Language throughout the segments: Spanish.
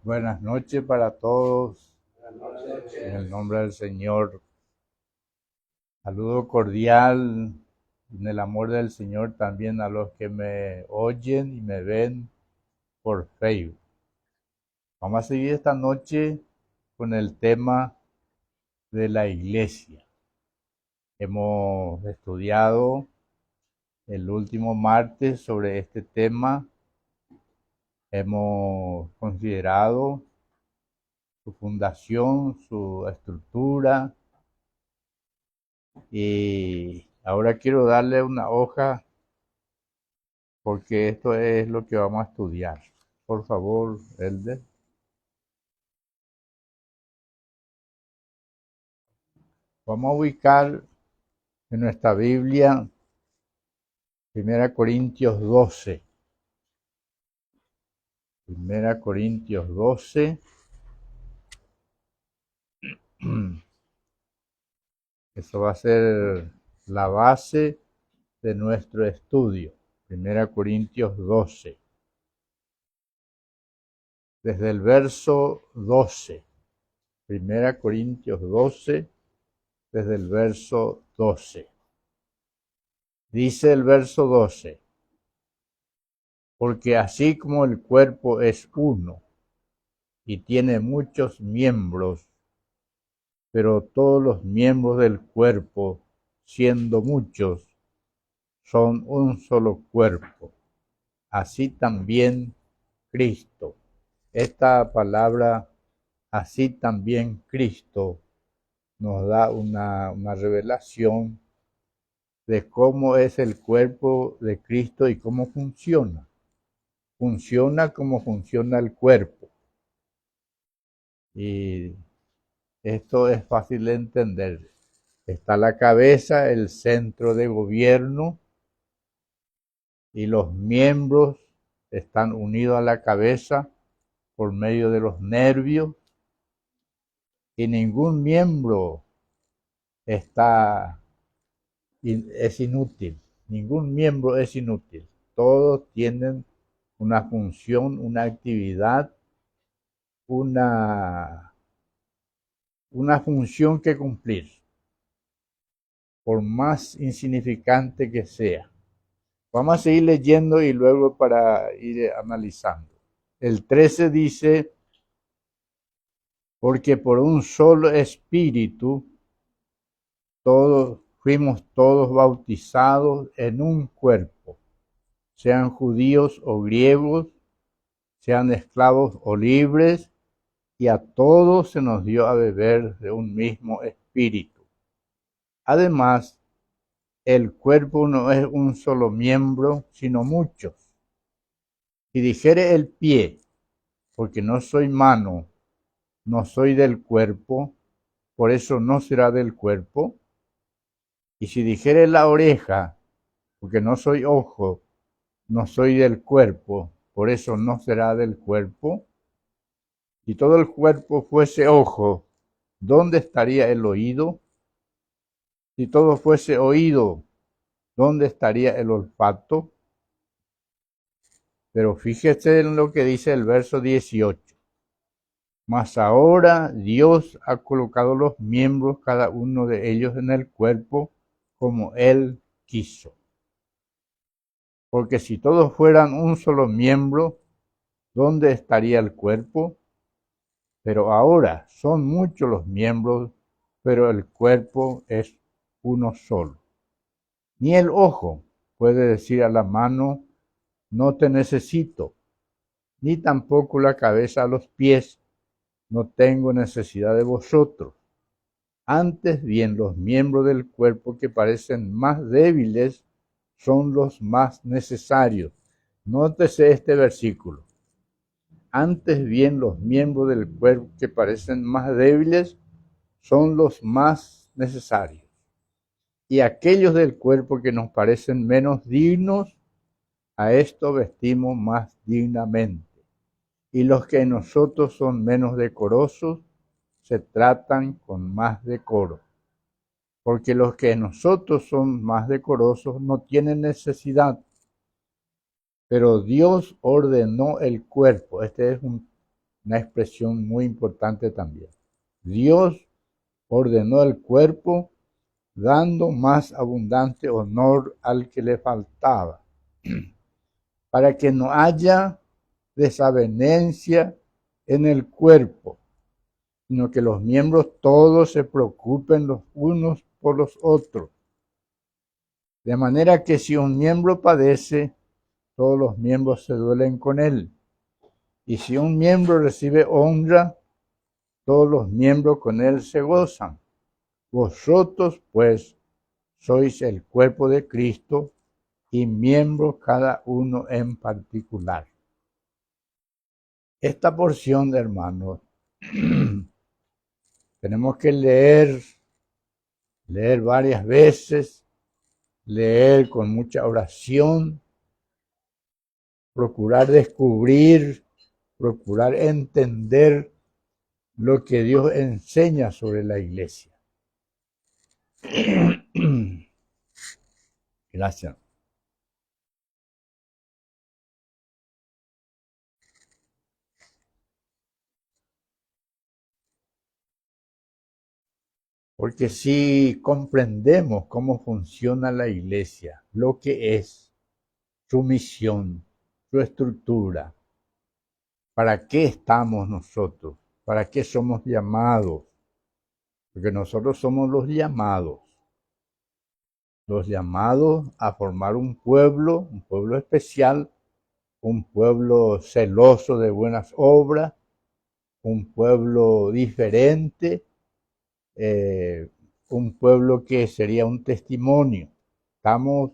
Buenas noches para todos. En el nombre del Señor. Saludo cordial en el amor del Señor también a los que me oyen y me ven por Facebook. Vamos a seguir esta noche con el tema de la iglesia. Hemos estudiado el último martes sobre este tema. Hemos considerado su fundación, su estructura, y ahora quiero darle una hoja porque esto es lo que vamos a estudiar. Por favor, Elder. Vamos a ubicar en nuestra Biblia 1 Corintios 12. 1 Corintios 12. Eso va a ser la base de nuestro estudio. 1 Corintios 12. Desde el verso 12. 1 Corintios 12, desde el verso 12. Dice el verso 12: porque así como el cuerpo es uno y tiene muchos miembros, pero todos los miembros del cuerpo, siendo muchos, son un solo cuerpo, así también Cristo. Esta palabra, así también Cristo, nos da una revelación de cómo es el cuerpo de Cristo y cómo funciona. Funciona como funciona el cuerpo. Y esto es fácil de entender. Está la cabeza, el centro de gobierno, y los miembros están unidos a la cabeza por medio de los nervios, y ningún miembro es inútil. Ningún miembro es inútil. Todos tienen una función, una actividad, una función que cumplir, por más insignificante que sea. Vamos a seguir leyendo y luego para ir analizando. El 13 dice: porque por un solo espíritu fuimos todos bautizados en un cuerpo, sean judíos o griegos, sean esclavos o libres, y a todos se nos dio a beber de un mismo espíritu. Además, el cuerpo no es un solo miembro, sino muchos. Si dijere el pie, porque no soy mano, no soy del cuerpo, por eso no será del cuerpo. Y si dijere la oreja, porque no soy ojo, no soy del cuerpo, por eso no será del cuerpo. Si todo el cuerpo fuese ojo, ¿dónde estaría el oído? Si todo fuese oído, ¿dónde estaría el olfato? Pero fíjese en lo que dice el verso 18. Mas ahora Dios ha colocado los miembros, cada uno de ellos, en el cuerpo, como Él quiso. Porque si todos fueran un solo miembro, ¿dónde estaría el cuerpo? Pero ahora son muchos los miembros, pero el cuerpo es uno solo. Ni el ojo puede decir a la mano, no te necesito, ni tampoco la cabeza a los pies, no tengo necesidad de vosotros. Antes bien, los miembros del cuerpo que parecen más débiles son los más necesarios. Nótese este versículo. Antes bien, los miembros del cuerpo que parecen más débiles son los más necesarios. Y aquellos del cuerpo que nos parecen menos dignos, a esto vestimos más dignamente. Y los que en nosotros son menos decorosos, se tratan con más decoro. Porque los que en nosotros son más decorosos no tienen necesidad. Pero Dios ordenó el cuerpo. Esta es una expresión muy importante también. Dios ordenó el cuerpo dando más abundante honor al que le faltaba, para que no haya desavenencia en el cuerpo, sino que los miembros todos se preocupen los unos por los otros. De manera que si un miembro padece, todos los miembros se duelen con él. Y si un miembro recibe honra, todos los miembros con él se gozan. Vosotros, pues, sois el cuerpo de Cristo y miembros cada uno en particular. Esta porción, de hermanos, tenemos que leer varias veces, leer con mucha oración, procurar descubrir, procurar entender lo que Dios enseña sobre la iglesia. Gracias. Porque si comprendemos cómo funciona la iglesia, lo que es, su misión, su estructura, ¿para qué estamos nosotros? ¿Para qué somos llamados? Porque nosotros somos los llamados a formar un pueblo especial, un pueblo celoso de buenas obras, un pueblo diferente, un pueblo que sería un testimonio. Estamos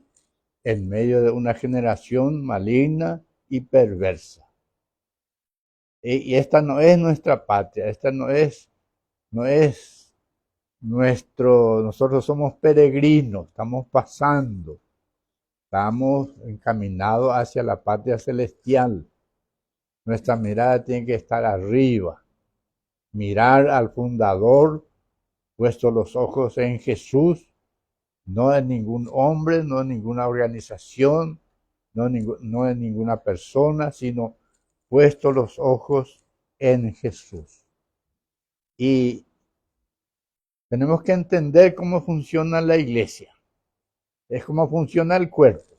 en medio de una generación maligna y perversa. Y esta no es nuestra patria, esta no es nosotros somos peregrinos, estamos pasando, estamos encaminados hacia la patria celestial. Nuestra mirada tiene que estar arriba, mirar al fundador, puestos los ojos en Jesús, no en ningún hombre, no en ninguna organización, no en ninguna persona, sino puestos los ojos en Jesús. Y tenemos que entender cómo funciona la iglesia. Es como funciona el cuerpo.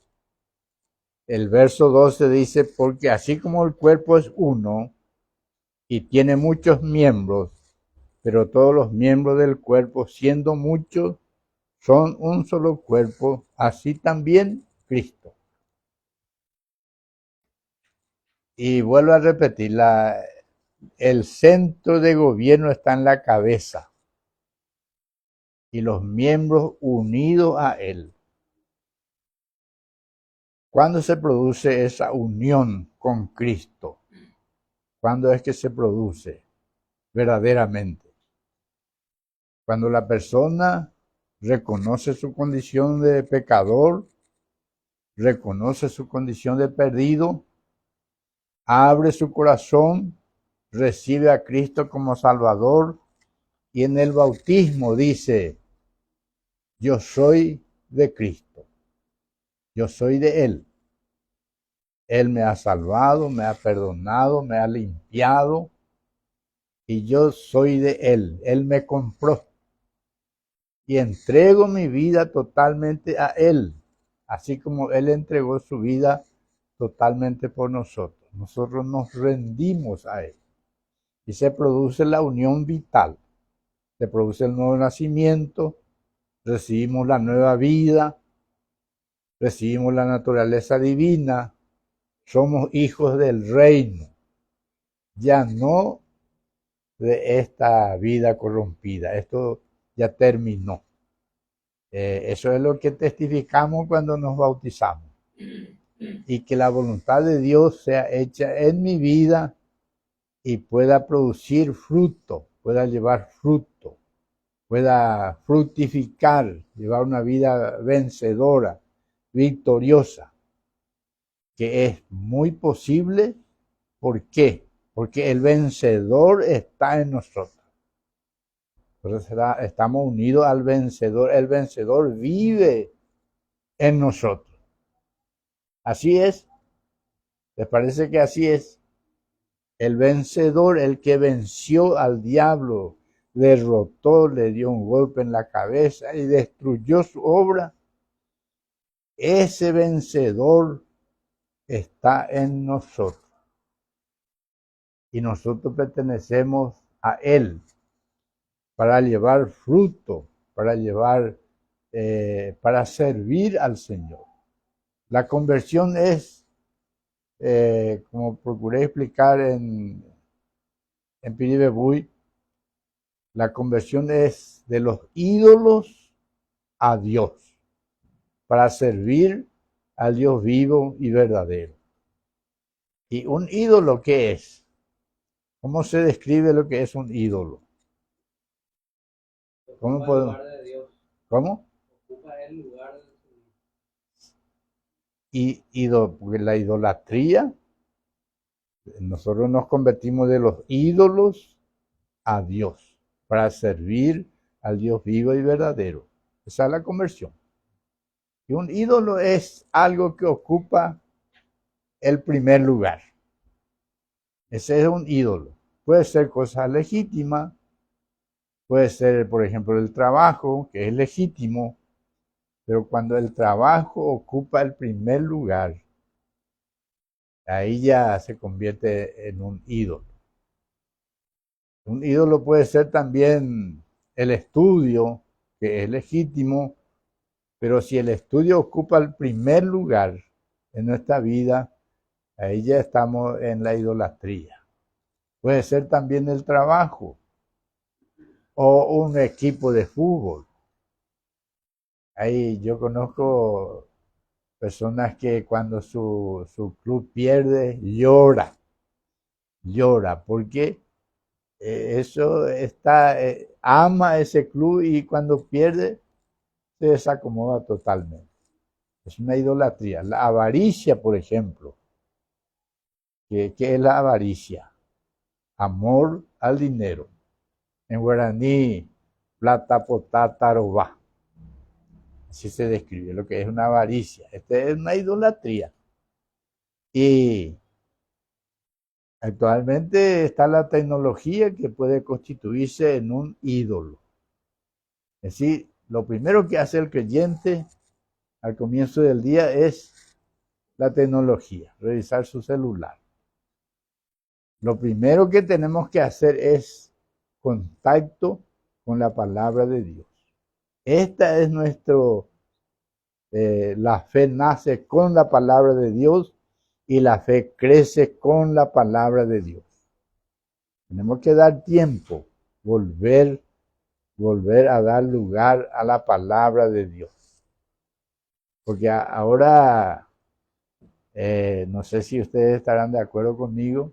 El verso 12 dice, porque así como el cuerpo es uno y tiene muchos miembros, pero todos los miembros del cuerpo, siendo muchos, son un solo cuerpo, así también Cristo. Y vuelvo a repetir, El centro de gobierno está en la cabeza y los miembros unidos a él. ¿Cuándo se produce esa unión con Cristo? ¿Cuándo es que se produce verdaderamente? Cuando la persona reconoce su condición de pecador, reconoce su condición de perdido, abre su corazón, recibe a Cristo como Salvador y en el bautismo dice, yo soy de Cristo, yo soy de Él. Él me ha salvado, me ha perdonado, me ha limpiado y yo soy de Él. Él me compró y entrego mi vida totalmente a Él, así como Él entregó su vida totalmente por nosotros. Nosotros nos rendimos a Él y se produce la unión vital, se produce el nuevo nacimiento, recibimos la nueva vida, recibimos la naturaleza divina, somos hijos del reino, ya no de esta vida corrompida. Esto ya terminó. Eso es lo que testificamos cuando nos bautizamos. Y que la voluntad de Dios sea hecha en mi vida y pueda producir fruto, pueda llevar fruto, pueda fructificar, llevar una vida vencedora, victoriosa, que es muy posible. ¿Por qué? Porque el vencedor está en nosotros. Entonces estamos unidos al vencedor. El vencedor vive en nosotros. Así es. ¿Les parece que así es? El vencedor, el que venció al diablo, derrotó, le dio un golpe en la cabeza y destruyó su obra. Ese vencedor está en nosotros. Y nosotros pertenecemos a Él para llevar fruto, para servir al Señor. La conversión es, como procuré explicar en Piribebuy, la conversión es de los ídolos a Dios, para servir al Dios vivo y verdadero. ¿Y un ídolo qué es? ¿Cómo se describe lo que es un ídolo? ¿Cómo podemos? ¿Cómo? Ocupa el lugar de porque la idolatría, nosotros nos convertimos de los ídolos a Dios para servir al Dios vivo y verdadero. Esa es la conversión. Y un ídolo es algo que ocupa el primer lugar. Ese es un ídolo. Puede ser cosa legítima, puede ser, por ejemplo, el trabajo, que es legítimo, pero cuando el trabajo ocupa el primer lugar, ahí ya se convierte en un ídolo. Un ídolo puede ser también el estudio, que es legítimo, pero si el estudio ocupa el primer lugar en nuestra vida, ahí ya estamos en la idolatría. Puede ser también el trabajo o un equipo de fútbol. Ahí yo conozco personas que cuando su club pierde, llora porque eso ama ese club y cuando pierde se desacomoda totalmente. Es una idolatría. La avaricia, por ejemplo. ¿Qué es la avaricia? Amor al dinero. En guaraní, plata potata robá. Así se describe lo que es una avaricia. Esta es una idolatría. Y actualmente está la tecnología que puede constituirse en un ídolo. Es decir, lo primero que hace el creyente al comienzo del día es la tecnología, revisar su celular. Lo primero que tenemos que hacer es contacto con la palabra de Dios. Esta es la fe nace con la palabra de Dios y la fe crece con la palabra de Dios. Tenemos que dar tiempo, volver a dar lugar a la palabra de Dios. Porque ahora, no sé si ustedes estarán de acuerdo conmigo,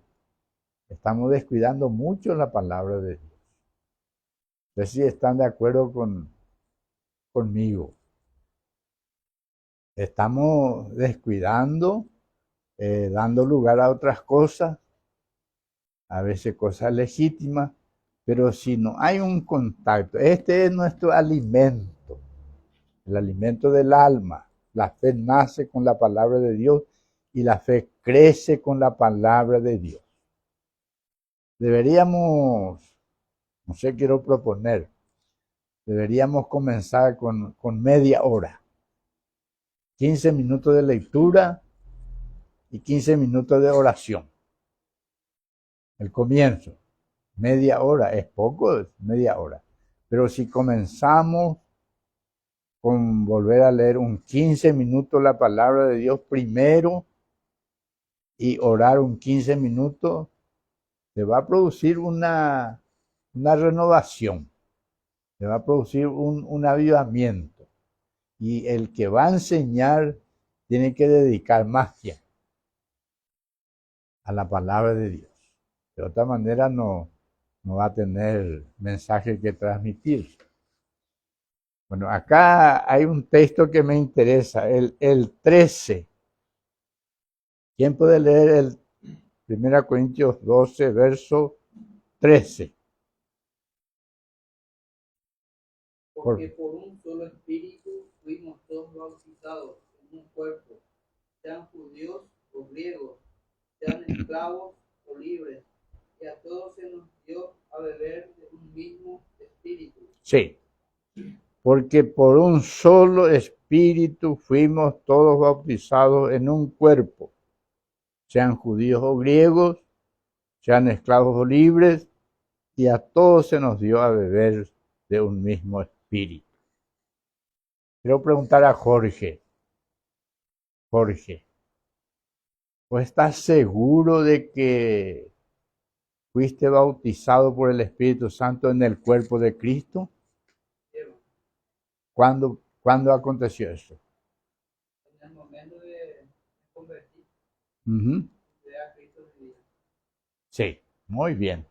estamos descuidando mucho la palabra de Dios. No sé si están de acuerdo conmigo. Estamos descuidando, dando lugar a otras cosas, a veces cosas legítimas, pero si no hay un contacto, este es nuestro alimento, el alimento del alma. La fe nace con la palabra de Dios y la fe crece con la palabra de Dios. Deberíamos, no sé, quiero proponer, deberíamos comenzar con media hora, 15 minutos de lectura y 15 minutos de oración. El comienzo, media hora, es poco, es media hora. Pero si comenzamos con volver a leer un 15 minutos la palabra de Dios primero y orar un 15 minutos, se va a producir una renovación, se va a producir un avivamiento. Y el que va a enseñar tiene que dedicar más tiempo a la palabra de Dios. De otra manera no va a tener mensaje que transmitir. Bueno, acá hay un texto que me interesa, el 13. ¿Quién puede leer el 1 Corintios 12, verso 13? Porque por un solo espíritu fuimos todos bautizados en un cuerpo, sean judíos o griegos, sean esclavos o libres, y a todos se nos dio a beber de un mismo espíritu. Sí, porque por un solo espíritu fuimos todos bautizados en un cuerpo, sean judíos o griegos, sean esclavos o libres, y a todos se nos dio a beber de un mismo espíritu. Quiero preguntar a Jorge, ¿vos estás seguro de que fuiste bautizado por el Espíritu Santo en el cuerpo de Cristo? ¿Cuándo aconteció eso? En el momento de convertir, Uh-huh. de a Cristo de vida. Sí, muy bien.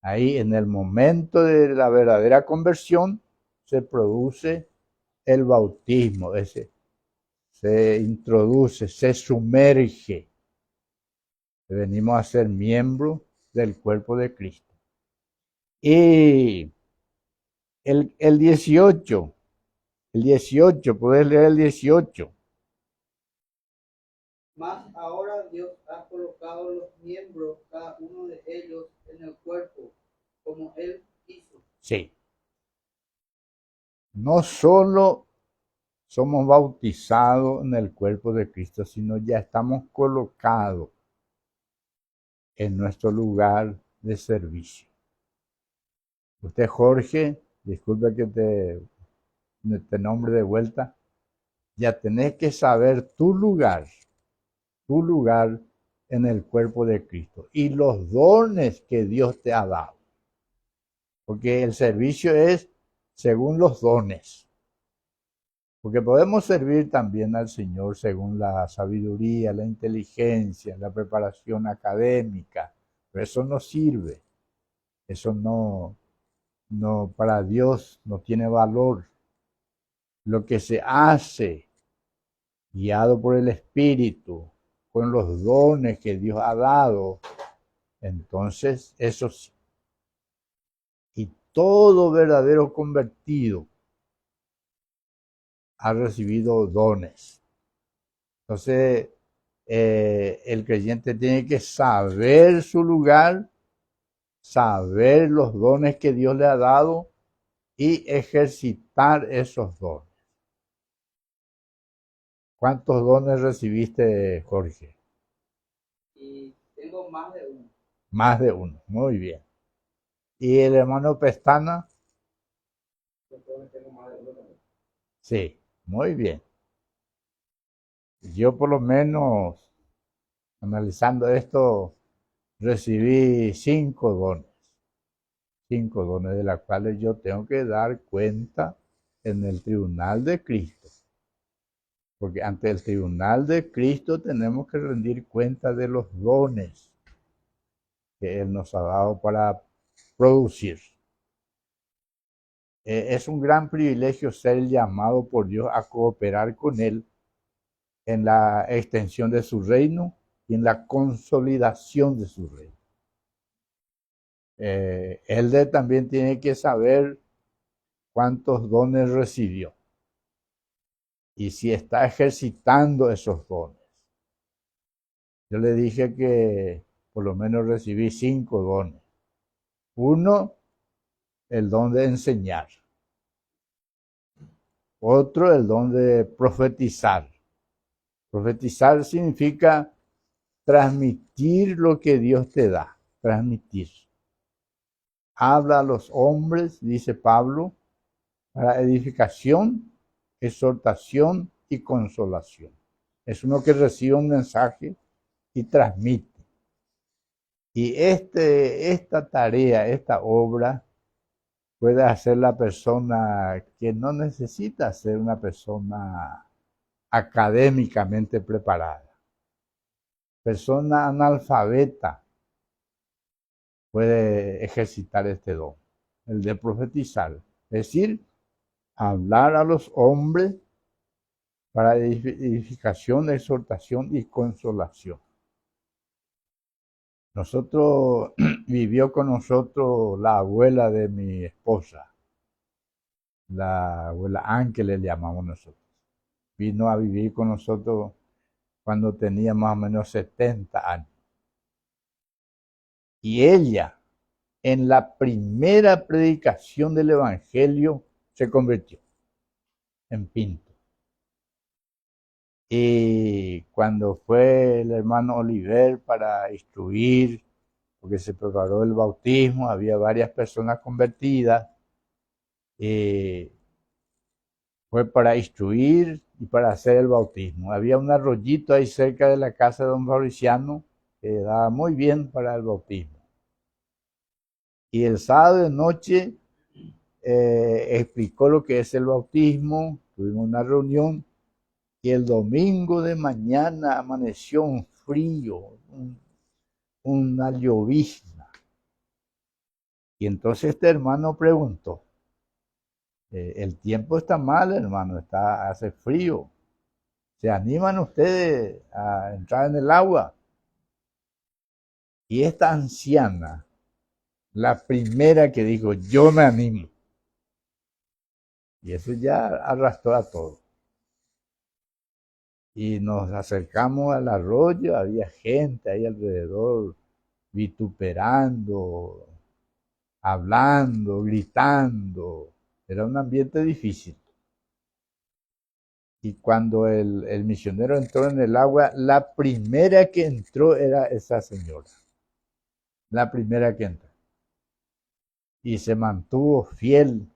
Ahí en el momento de la verdadera conversión se produce el bautismo, se introduce, se sumerge. Venimos a ser miembros del cuerpo de Cristo. Y el 18, ¿puedes leer el 18? Mas ahora Dios ha colocado los miembros, cada uno de ellos, en el cuerpo, como Él quiso. Sí. No solo somos bautizados en el cuerpo de Cristo, sino ya estamos colocados en nuestro lugar de servicio. Usted, Jorge, disculpe que te nombre de vuelta, ya tenés que saber tu lugar en el cuerpo de Cristo y los dones que Dios te ha dado. Porque el servicio es según los dones. Porque podemos servir también al Señor según la sabiduría, la inteligencia, la preparación académica, pero eso no sirve. Eso no, para Dios no tiene valor. Lo que se hace guiado por el Espíritu, con los dones que Dios ha dado, entonces eso sí. Y todo verdadero convertido ha recibido dones. Entonces, el creyente tiene que saber su lugar, saber los dones que Dios le ha dado y ejercitar esos dones. ¿Cuántos dones recibiste, Jorge? Y tengo más de uno. Más de uno, muy bien. ¿Y el hermano Pestana? Yo creo que tengo más de uno también. Sí, muy bien. Yo por lo menos, analizando esto, recibí 5 dones de las cuales yo tengo que dar cuenta en el tribunal de Cristo. Porque ante el tribunal de Cristo tenemos que rendir cuenta de los dones que Él nos ha dado para producir. Es un gran privilegio ser llamado por Dios a cooperar con Él en la extensión de su reino y en la consolidación de su reino. Él también tiene que saber cuántos dones recibió y si está ejercitando esos dones. Yo le dije que por lo menos recibí 5 dones. Uno, el don de enseñar. Otro, el don de profetizar. Profetizar significa transmitir lo que Dios te da, transmitir. Habla a los hombres, dice Pablo, para edificación, exhortación y consolación. Es uno que recibe un mensaje y transmite. Y esta tarea, esta obra, puede hacer la persona que no necesita ser una persona académicamente preparada. Persona analfabeta puede ejercitar este don, el de profetizar, es decir, hablar a los hombres para edificación, exhortación y consolación. Vivió con nosotros la abuela de mi esposa, la abuela Ángel le llamamos nosotros. Vino a vivir con nosotros cuando tenía más o menos 70 años. Y ella, en la primera predicación del Evangelio, se convirtió en Pinto. Y cuando fue el hermano Oliver para instruir, porque se preparó el bautismo, había varias personas convertidas, fue para instruir y para hacer el bautismo. Había un arroyito ahí cerca de la casa de don Fabriciano que daba muy bien para el bautismo. Y el sábado de noche explicó lo que es el bautismo, tuvimos una reunión y el domingo de mañana amaneció un frío, una llovizna. Y entonces este hermano preguntó, el tiempo está mal, hermano, hace frío. ¿Se animan ustedes a entrar en el agua? Y esta anciana, la primera que dijo, yo me animo. Y eso ya arrastró a todos. Y nos acercamos al arroyo, había gente ahí alrededor vituperando, hablando, gritando. Era un ambiente difícil. Y cuando el misionero entró en el agua, la primera que entró era esa señora. La primera que entró. Y se mantuvo fiel.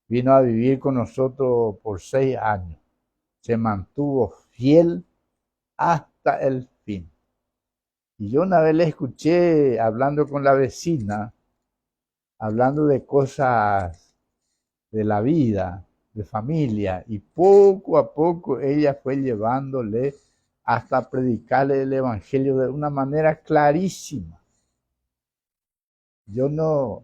Vino a vivir con nosotros por 6 años. Se mantuvo fiel hasta el fin. Y yo una vez le escuché hablando con la vecina, hablando de cosas de la vida, de familia, y poco a poco ella fue llevándole hasta predicarle el evangelio de una manera clarísima. Yo no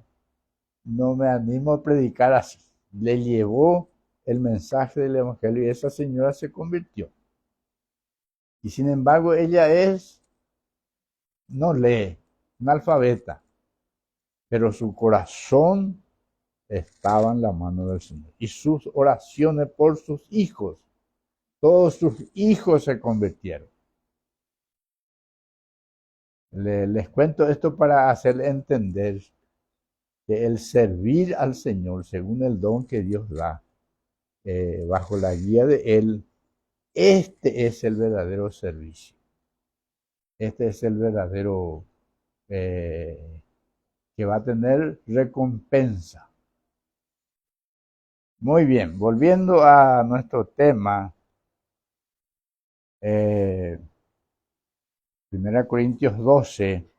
me animo a predicar así. Le llevó el mensaje del evangelio y esa señora se convirtió. Y sin embargo ella no lee, analfabeta, pero su corazón estaba en la mano del Señor. Y sus oraciones por sus hijos, todos sus hijos se convirtieron. Les cuento esto para hacerles entender que el servir al Señor según el don que Dios da, bajo la guía de Él, este es el verdadero servicio. Este es el verdadero que va a tener recompensa. Muy bien, volviendo a nuestro tema, 1 Corintios 12,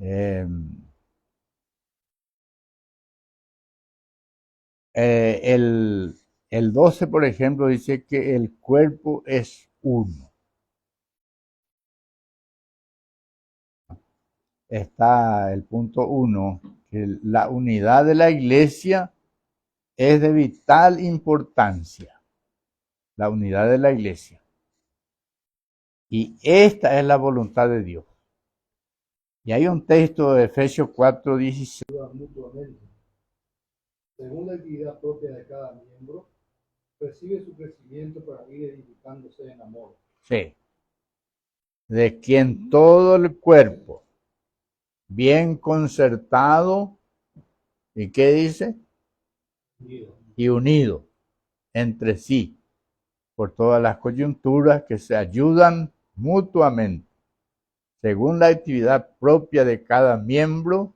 Eh, el 12, por ejemplo, dice que el cuerpo es uno. Está el punto 1, que la unidad de la iglesia es de vital importancia. La unidad de la iglesia. Y esta es la voluntad de Dios. Y hay un texto de Efesios 4:16. Mutuamente, según la actividad propia de cada miembro, recibe su crecimiento para ir edificándose en amor. Sí. De quien todo el cuerpo, bien concertado, ¿y qué dice? Unido. Y unido entre sí, por todas las coyunturas que se ayudan mutuamente, según la actividad propia de cada miembro,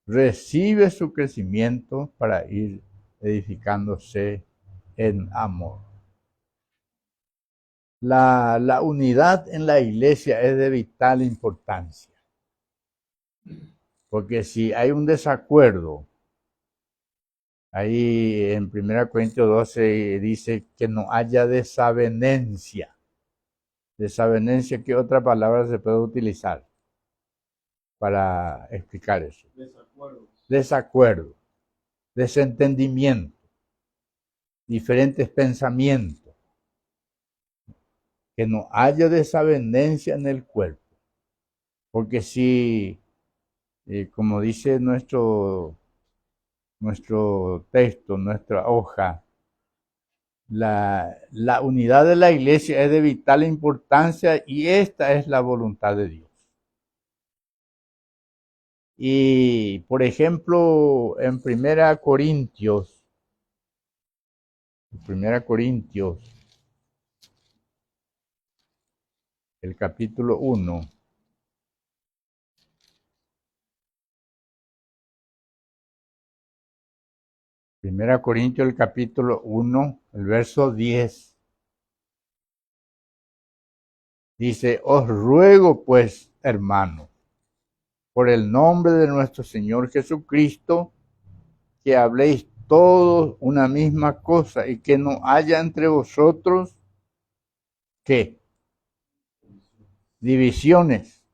recibe su crecimiento para ir edificándose en amor. La unidad en la iglesia es de vital importancia, porque si hay un desacuerdo, ahí en 1 Corintios 12 dice que no haya desavenencia. Desavenencia, ¿qué otra palabra se puede utilizar para explicar eso? Desacuerdo, desentendimiento, diferentes pensamientos. Que no haya desavenencia en el cuerpo. Porque si, como dice nuestro texto, nuestra hoja, la unidad de la iglesia es de vital importancia y esta es la voluntad de Dios. Y, por ejemplo, en 1 Corintios, el capítulo 1, Primera Corintios, el capítulo 1, el verso 10. Dice, os ruego pues, hermanos, por el nombre de nuestro Señor Jesucristo, que habléis todos una misma cosa y que no haya entre vosotros, ¿qué? Divisiones,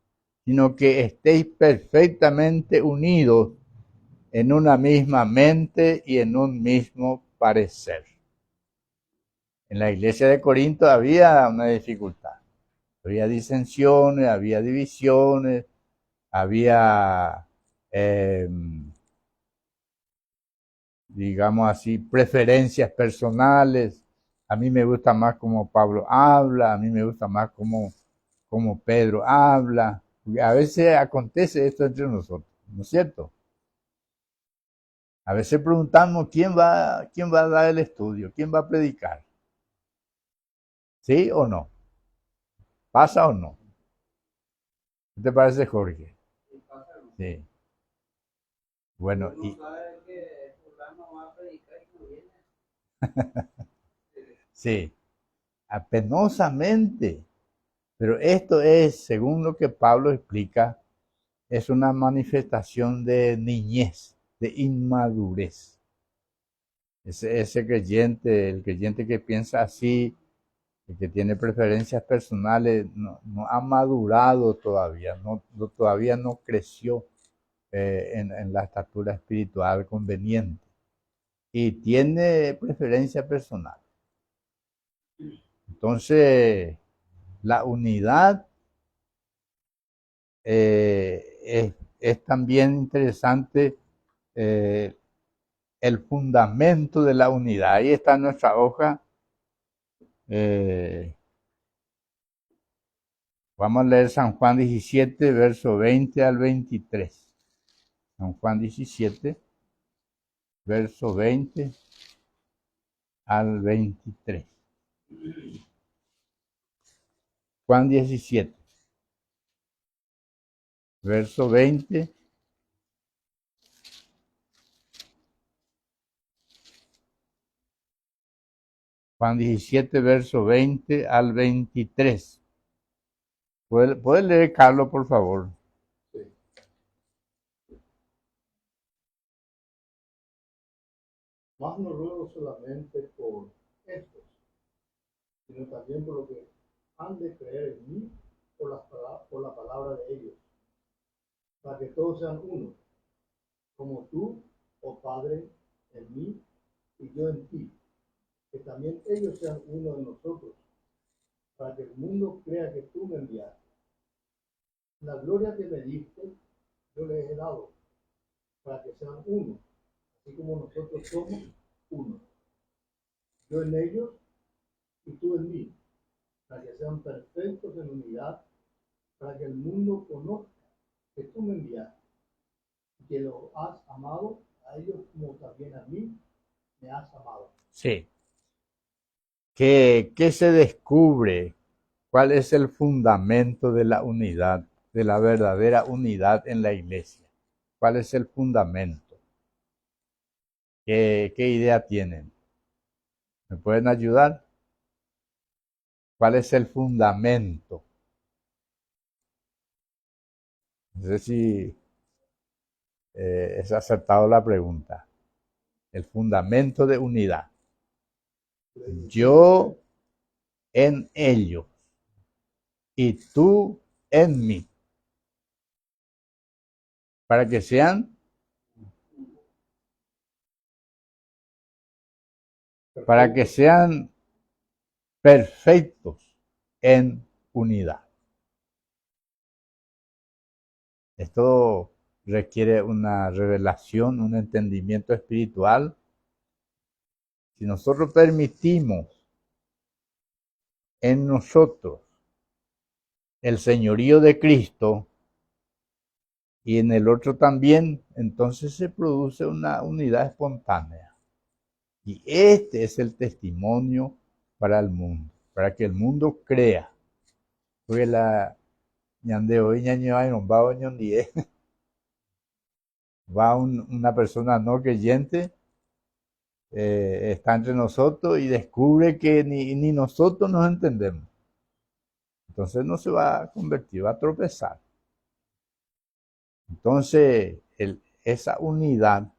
sino que estéis perfectamente unidos en una misma mente y en un mismo parecer. En la iglesia de Corinto había una dificultad. Había disensiones, había divisiones, había, digamos así, preferencias personales. A mí me gusta más como Pablo habla, a mí me gusta más como Pedro habla. Porque a veces acontece esto entre nosotros, ¿no es cierto? A veces preguntamos quién va a dar el estudio, quién va a predicar. ¿Sí o no? ¿Pasa o no? ¿Qué te parece, Jorge? Sí. Bueno, y sí, apenosamente. Pero esto es, según lo que Pablo explica, es una manifestación de niñez, de inmadurez. Ese creyente, el creyente que piensa así, el que tiene preferencias personales, no ha madurado todavía, todavía no creció en la estatura espiritual conveniente y tiene preferencia personal. Entonces, la unidad es también interesante el fundamento de la unidad. Ahí está nuestra hoja. Vamos a leer San Juan 17, verso 20 al 23. San Juan 17, verso 20 al 23. Juan 17, verso 20 Juan 17, verso 20 al 23. ¿Puede leer, Carlos, por favor? Sí. Mas no ruego solamente por estos, sino también por lo que han de creer en mí por la palabra de ellos, para que todos sean uno, como tú, oh Padre, en mí y yo en ti, que también ellos sean uno en nosotros, para que el mundo crea que tú me enviaste. La gloria que me diste, yo les he dado, para que sean uno, así como nosotros somos uno. Yo en ellos y tú en mí, para que sean perfectos en unidad, para que el mundo conozca que tú me enviaste y que lo has amado a ellos como también a mí me has amado. Sí. ¿Qué se descubre? ¿Cuál es el fundamento de la unidad, de la verdadera unidad en la iglesia? ¿Cuál es el fundamento? ¿Qué idea tienen? ¿Me pueden ayudar? ¿Cuál es el fundamento? No sé si es acertado la pregunta. El fundamento de unidad. Yo en ellos y tú en mí. Para que sean perfectos en unidad. Esto requiere una revelación, un entendimiento espiritual. Si nosotros permitimos en nosotros el señorío de Cristo y en el otro también, entonces se produce una unidad espontánea. Y este es el testimonio para el mundo, para que el mundo crea. Porque la ñande hoy ñaño hay un va va una persona no creyente, está entre nosotros y descubre que ni nosotros nos entendemos. Entonces no se va a convertir, va a tropezar. Entonces, esa unidad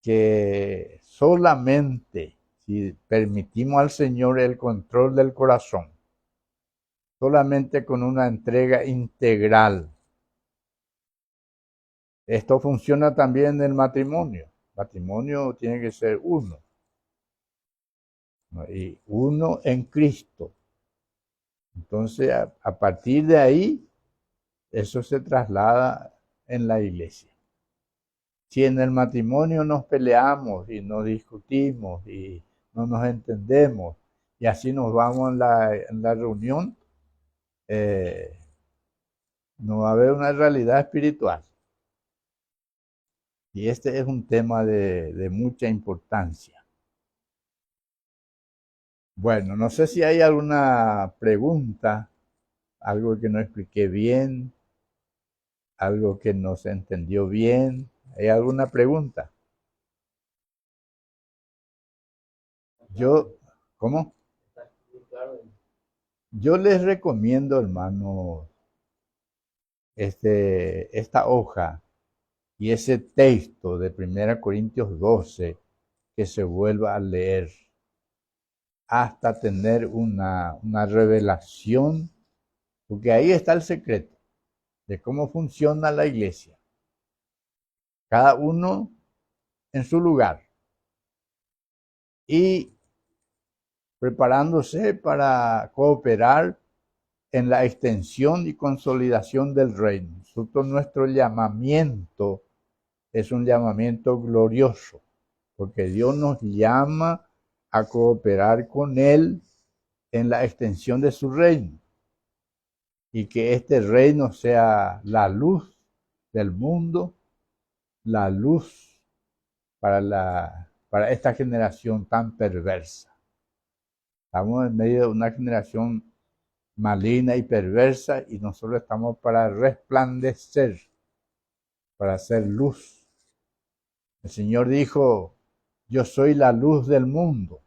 que solamente si permitimos al Señor el control del corazón, solamente con una entrega integral. Esto funciona también en el matrimonio. El matrimonio tiene que ser uno, ¿no? Y uno en Cristo. Entonces, a partir de ahí, eso se traslada en la iglesia. Si en el matrimonio nos peleamos y nos discutimos y no nos entendemos y así nos vamos en la reunión, no va a haber una realidad espiritual. Y este es un tema de mucha importancia. Bueno, no sé si hay alguna pregunta, algo que no expliqué bien, algo que no se entendió bien. ¿Hay alguna pregunta? Yo, ¿cómo? Yo les recomiendo, hermanos, esta hoja y ese texto de 1 Corintios 12 que se vuelva a leer hasta tener una revelación, porque ahí está el secreto de cómo funciona la iglesia. Cada uno en su lugar y preparándose para cooperar en la extensión y consolidación del reino. Nuestro llamamiento es un llamamiento glorioso, porque Dios nos llama a cooperar con Él en la extensión de su reino y que este reino sea la luz del mundo, la luz para esta generación tan perversa. Estamos en medio de una generación maligna y perversa y nosotros estamos para resplandecer, para hacer luz. El Señor dijo, yo soy la luz del mundo.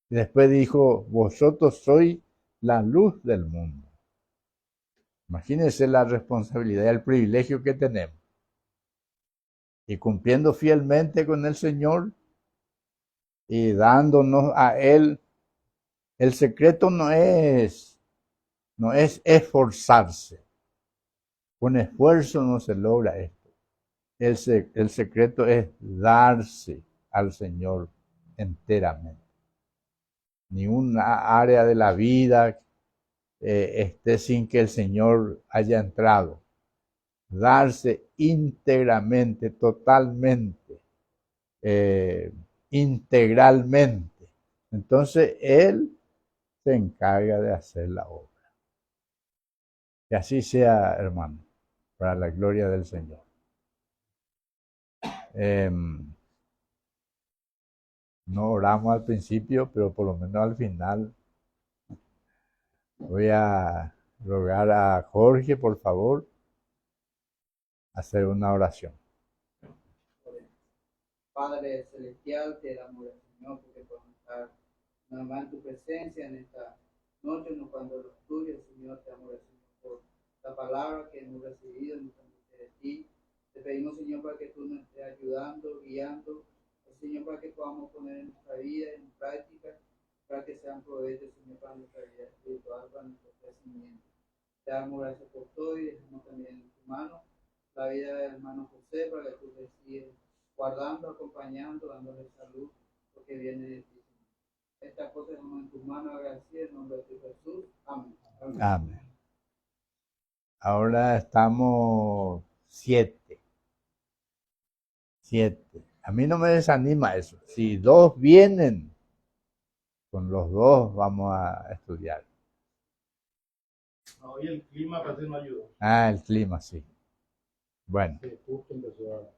Y después dijo, vosotros sois la luz del mundo. Imagínense la responsabilidad y el privilegio que tenemos. y cumpliendo fielmente con el Señor y dándonos a Él. El secreto no es esforzarse. Con esfuerzo no se logra esto. El secreto es darse al Señor enteramente. Ni una área de la vida esté sin que el Señor haya entrado. Darse íntegramente, totalmente, integralmente. Entonces Él se encarga de hacer la obra. Que así sea, hermano, para la gloria del Señor. No oramos al principio, pero por lo menos al final voy a rogar a Jorge, por favor, hacer una oración. Padre Celestial, te damos el Señor porque podemos estar nuevamente en tu presencia en esta noche, no cuando los tuyos, Señor, te damos el Señor por la palabra que hemos recibido en de ti. Te pedimos, Señor, para que tú nos estés ayudando, guiando, Señor, para que podamos poner en nuestra vida en práctica, para que sean provecho, Señor, para nuestra vida espiritual, para nuestro crecimiento. Te damos gracias por todo y dejamos también en tu mano la vida del hermano José, para que tú le sigas guardando, acompañando, dándole salud, porque viene de ti. Estas cosas estamos en tus manos, agradecidas en nombre de Jesús. Amén. Amén. Amén. Ahora estamos 7. A mí no me desanima eso. Si 2 vienen, con los 2 vamos a estudiar. No, y el clima parece no ayuda. Ah, el clima, sí. Bueno. Sí, justo empezó a...